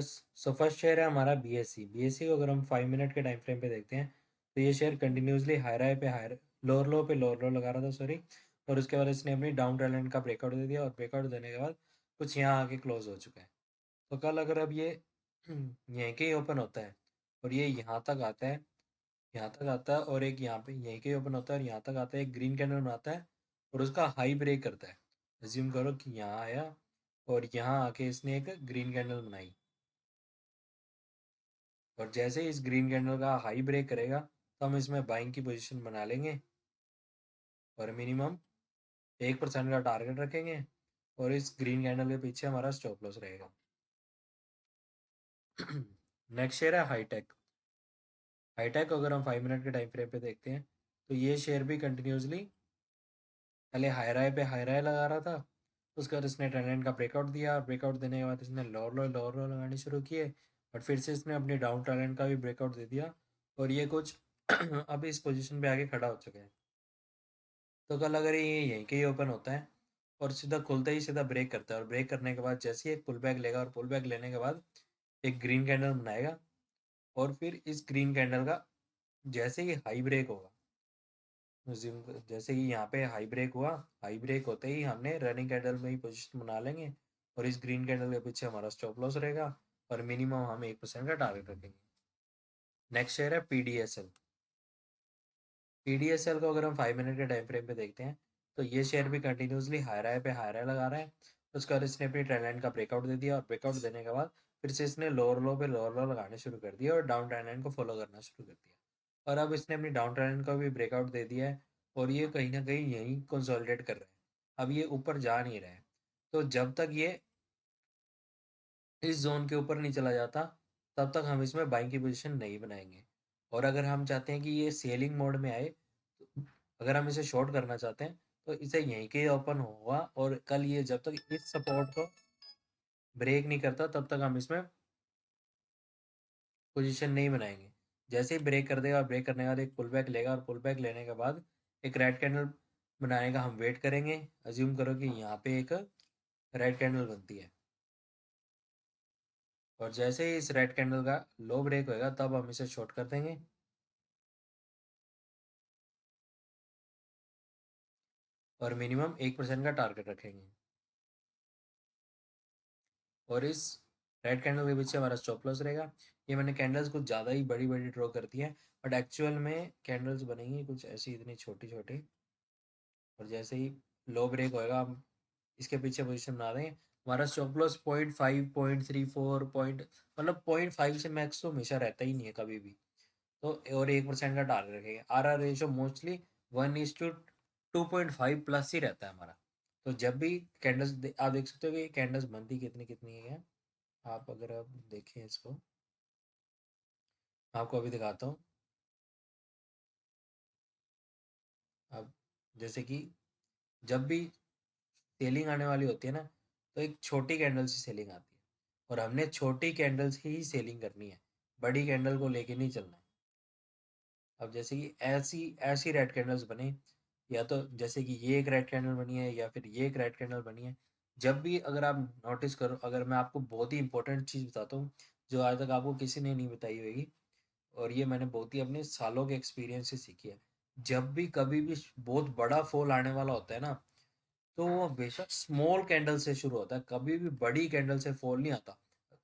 So first share है हमारा BSc को अगर हम 5 मिनट के टाइम फ्रेम पे देखते हैं तो ये शेयर कंटिन्यूसली हायर हाई पे हायर लोअर लो पे लोअर लो लगा रहा था, सॉरी। और उसके बाद इसने अपनी डाउन ट्रेंड का ब्रेकआउट दे दिया और ब्रेकआउट देने के बाद कुछ यहाँ आके क्लोज हो चुका है। तो कल अगर अब ये यहीं के ही ओपन होता है और ये यहाँ तक आता है, यहाँ तक आता है और एक यहाँ पे यहीं के ही ओपन होता है और यहाँ तक आता है, एक ग्रीन कैंडल बनाता है और उसका हाई ब्रेक करता है। अज्यूम करो कि यहाँ आया और यहाँ आके इसने एक ग्रीन कैंडल बनाई और जैसे ही इस ग्रीन कैंडल का हाई ब्रेक करेगा तो हम इसमें बाइंग की पोजीशन बना लेंगे और मिनिमम 1% का टारगेट रखेंगे और इस ग्रीन कैंडल के पीछे हमारा स्टॉप लॉस रहेगा। नेक्स्ट शेयर है हाईटेक। हाईटेक अगर हम 5 मिनट के टाइम फ्रेम पे देखते हैं तो ये शेयर भी कंटिन्यूसली पहले हाई राय लगा रहा था, उसके बाद इसने ट्रेंड लाइन का ब्रेकआउट दिया, ब्रेकआउट देने के बाद इसने लोअर लो लगाने शुरू किए और फिर से इसने अपनी डाउन ट्रेंड लाइन का भी ब्रेकआउट दे दिया और ये कुछ अब इस पोजीशन पे आके खड़ा हो चुका है। तो कल अगर ये यहीं के ही ओपन होता है और सीधा खुलते ही सीधा ब्रेक करता है और ब्रेक करने के बाद जैसे ही एक पुल बैक लेगा और पुल बैक लेने के बाद एक ग्रीन कैंडल बनाएगा और फिर इस ग्रीन कैंडल का जैसे ही हाई ब्रेक होगा, जैसे ही यहाँ पे हाई ब्रेक हुआ, हाई ब्रेक होते ही हमने रनिंग कैंडल में ही पोजीशन बना लेंगे और इस ग्रीन कैंडल के पीछे हमारा स्टॉप लॉस रहेगा और मिनिमम हम 1% का टारगेट रखेंगे। नेक्स्ट शेयर है पीडीएसएल। पीडीएसएल को अगर हम 5 मिनट के टाइम फ्रेम पे देखते हैं तो ये शेयर भी कंटिन्यूसली हाई राय लगा रहा है। उसके बाद इसने अपनी ट्रेंड लाइन का ब्रेकआउट दे दिया और ब्रेकआउट देने के बाद फिर से इसने लोअर लो पे लोअर लो लगाने शुरू कर दिया और डाउन ट्रेंड लाइन को फॉलो करना शुरू कर दिया और अब इसने अपनी डाउन ट्रेंड लाइन का भी ब्रेकआउट दे दिया है और ये कहीं ना कहीं यहीं कंसोलिडेट कर रहा है। अब ये ऊपर जा नहीं रहा है, तो जब तक ये इस जोन के ऊपर नहीं चला जाता तब तक हम इसमें बाइंग की पोजीशन नहीं बनाएंगे। और अगर हम चाहते हैं कि ये सेलिंग मोड में आए, तो अगर हम इसे शॉर्ट करना चाहते हैं तो इसे यहीं के ओपन होगा और कल ये जब तक इस सपोर्ट को ब्रेक नहीं करता तब तक हम इसमें पोजीशन नहीं बनाएंगे। जैसे ही ब्रेक कर देगा और ब्रेक करने के बाद एक पुल बैक लेगा और पुल बैक लेने के बाद एक रेड कैंडल बनाने का हम वेट करेंगे। अज्यूम करो कि यहाँ पे एक रेड कैंडल बनती है और जैसे ही इस रेड कैंडल का लो ब्रेक होएगा तब हम इसे शॉर्ट कर देंगे और मिनिमम 1% का टारगेट रखेंगे और इस रेड कैंडल के पीछे हमारा स्टॉप लॉस रहेगा। ये मैंने कैंडल्स कुछ ज़्यादा ही बड़ी बड़ी ड्रॉ करती है बट एक्चुअल में कैंडल्स बनेंगी कुछ ऐसी इतनी छोटी छोटी और जैसे ही लो ब्रेक होएगा हम इसके पीछे पोजीशन बना देंगे। हमारा स्टॉप लॉस 0.5 0.34 पॉइंट मतलब 0.5 से मैक्स तो हमेशा रहता ही नहीं है कभी भी। तो और 1% का टारगेट रखेंगे। आर रेशो मोस्टली 1:2.5 प्लस ही रहता है हमारा। तो जब भी कैंडल्स आप देख सकते हो कि कैंडल्स बनती कितनी कितनी है। आप अगर आप देखें इसको, आपको अभी दिखाता हूँ। अब जैसे कि जब भी सेलिंग आने वाली होती है ना तो एक छोटी कैंडल से सेलिंग आती है और हमने छोटी कैंडल से ही सेलिंग करनी है, बड़ी कैंडल को लेके नहीं चलना है। अब जैसे कि ऐसी ऐसी रेड कैंडल्स बने, या तो जैसे कि ये एक रेड कैंडल बनी है या फिर ये एक रेड कैंडल बनी है। जब भी अगर आप नोटिस करो, अगर मैं आपको बहुत ही इंपॉर्टेंट चीज़ बताता हूँ जो आज तक आपको किसी ने नहीं बताई होगी और ये मैंने बहुत ही अपने सालों के एक्सपीरियंस से सीखी है। जब भी कभी भी बहुत बड़ा फॉल आने वाला होता है ना तो वो बेशक स्मॉल कैंडल से शुरू होता है, कभी भी बड़ी कैंडल से फॉल नहीं आता।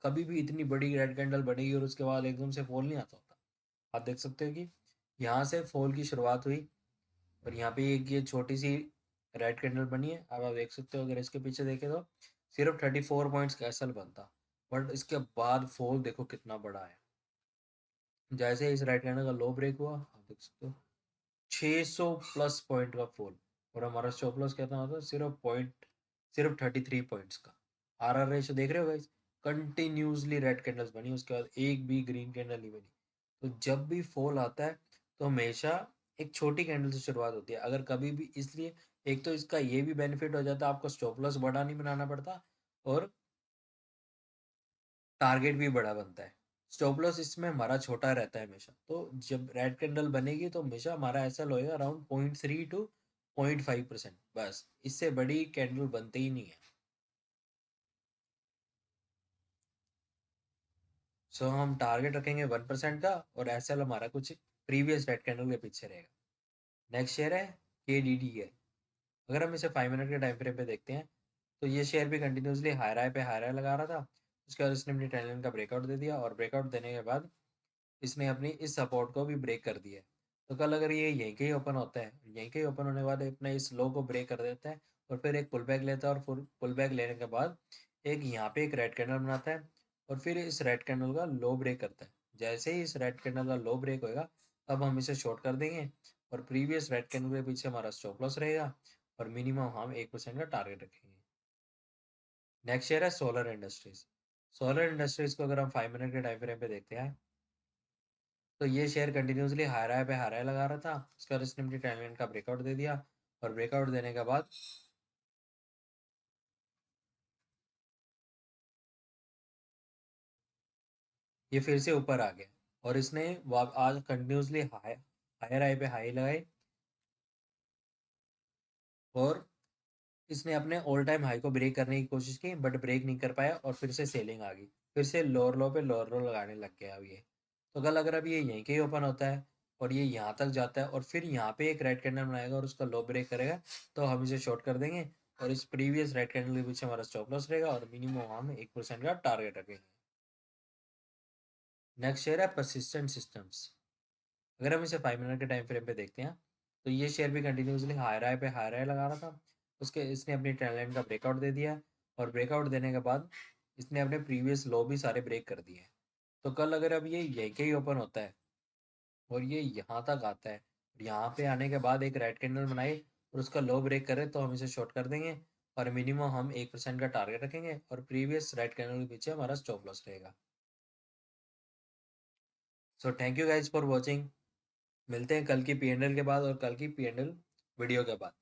कभी भी इतनी बड़ी रेड कैंडल बनेगी और उसके बाद एकदम से फॉल नहीं आता होता। आप देख सकते हो कि यहाँ से फॉल की शुरुआत हुई और यहाँ पे एक ये छोटी सी रेड कैंडल बनी है। अब आप देख सकते हो अगर इसके पीछे देखें तो सिर्फ 34 पॉइंट्स का एसएल बनता, बट इसके बाद फॉल देखो कितना बड़ा है। जैसे इस रेड कैंडल का लो ब्रेक हुआ आप देख सकते हो 600 प्लस पॉइंट का फॉल और हमारा स्टॉप लॉस कितना होता है सिर्फ 33 पॉइंट्स का। आर रेशो देख रहे हो गाइस, कंटिन्यूसली रेड कैंडल्स बनी उसके बाद एक भी ग्रीन कैंडल नहीं बनी। तो जब भी फॉल आता है तो हमेशा एक छोटी कैंडल से शुरुआत होती है। अगर कभी भी इसलिए एक तो इसका ये भी बेनिफिट हो जाता है, आपको स्टॉप लॉस बड़ा नहीं बनाना पड़ता और टारगेट भी बड़ा बनता है। स्टॉप लॉस इसमें हमारा छोटा रहता है हमेशा। तो जब रेड कैंडल बनेगी तो हमेशा हमारा ऐसा होएगा अराउंड 0.3 to 0.5%, बस इससे बड़ी कैंडल बनते ही नहीं है। सो हम टारगेट रखेंगे 1% का, और एसएल हमारा कुछ प्रीवियस रेड कैंडल के पीछे रहेगा। नेक्स्ट शेयर है KDDI। अगर हम इसे 5 मिनट के टाइम फ्रेम पे देखते हैं तो ये शेयर भी कंटिन्यूसली हाई राय पे हाई राय लगा रहा था। उसके बाद इसने अपनी ट्रेंड लाइन का ब्रेकआउट दे दिया, और ब्रेकआउट देने के बाद इसने अपनी इस सपोर्ट को भी ब्रेक कर दिया है। तो कल अगर ये यहीं के ही ओपन होता है, यहीं के ही ओपन होने के बाद अपने इस लो को ब्रेक कर देता है और फिर एक पुल बैक लेता है, और फिर पुल बैक लेने के बाद एक यहाँ पे एक रेड कैंडल बनाता है, और फिर इस रेड कैंडल का लो ब्रेक करता है। जैसे ही इस रेड कैंडल का लो ब्रेक होएगा, अब हम इसे शॉर्ट कर देंगे, और प्रीवियस रेड कैंडल के पीछे हमारा स्टॉप लॉस रहेगा, और मिनिमम हम 1% का टारगेट रखेंगे। नेक्स्ट शेयर है सोलर इंडस्ट्रीज। सोलर इंडस्ट्रीज को अगर हम 5 मिनट के टाइम फ्रेम पे देखते हैं तो ये शेयर कंटिन्यूसली हाई राय पे हाई राय लगा रहा था। उसके बाद इसने अपनी ट्रेंड लाइन का ब्रेकआउट दे दिया, और ब्रेकआउट देने के बाद ये फिर से ऊपर आ गया, और इसने आज कंटिन्यूसली हाई हाई राय पे हाई लगाई, और इसने अपने ऑल टाइम हाई को ब्रेक करने की कोशिश की, बट ब्रेक नहीं कर पाया, और फिर से सेलिंग आ गई। फिर से लोअर लो पे लोअर लो लगाने लग गया अब ये। तो कल अगर अब ये यहीं के ही ओपन होता है और ये यहाँ तक जाता है, और फिर यहाँ पे एक रेड कैंडल बनाएगा और उसका लो ब्रेक करेगा, तो हम इसे शॉर्ट कर देंगे, और इस प्रीवियस रेड कैंडल के पीछे हमारा स्टॉप लॉस रहेगा, और मिनिमम हम 1% का टारगेट रखेंगे। नेक्स्ट शेयर है परसिस्टेंट सिस्टम्स। अगर हम इसे 5 मिनट के टाइम फ्रेम पे देखते हैं तो ये शेयर भी कंटिन्यूसली हाई राय पे हाई राय लगा रहा था। उसके इसने अपनी ट्रेंड लाइन का ब्रेकआउट दे दिया, और ब्रेकआउट देने के बाद इसने अपने प्रीवियस लो भी सारे ब्रेक कर दिए हैं। तो कल अगर अब ये यहीं के ही ओपन होता है और ये यहाँ तक आता है, यहाँ पे आने के बाद एक रेड कैंडल बनाए और उसका लो ब्रेक करे, तो हम इसे शॉर्ट कर देंगे, और मिनिमम हम 1% का टारगेट रखेंगे, और प्रीवियस रेड कैंडल के पीछे हमारा स्टॉप लॉस रहेगा। So thank you guys for watching. मिलते हैं कल की P&L के बाद, और कल की P&L वीडियो के बाद।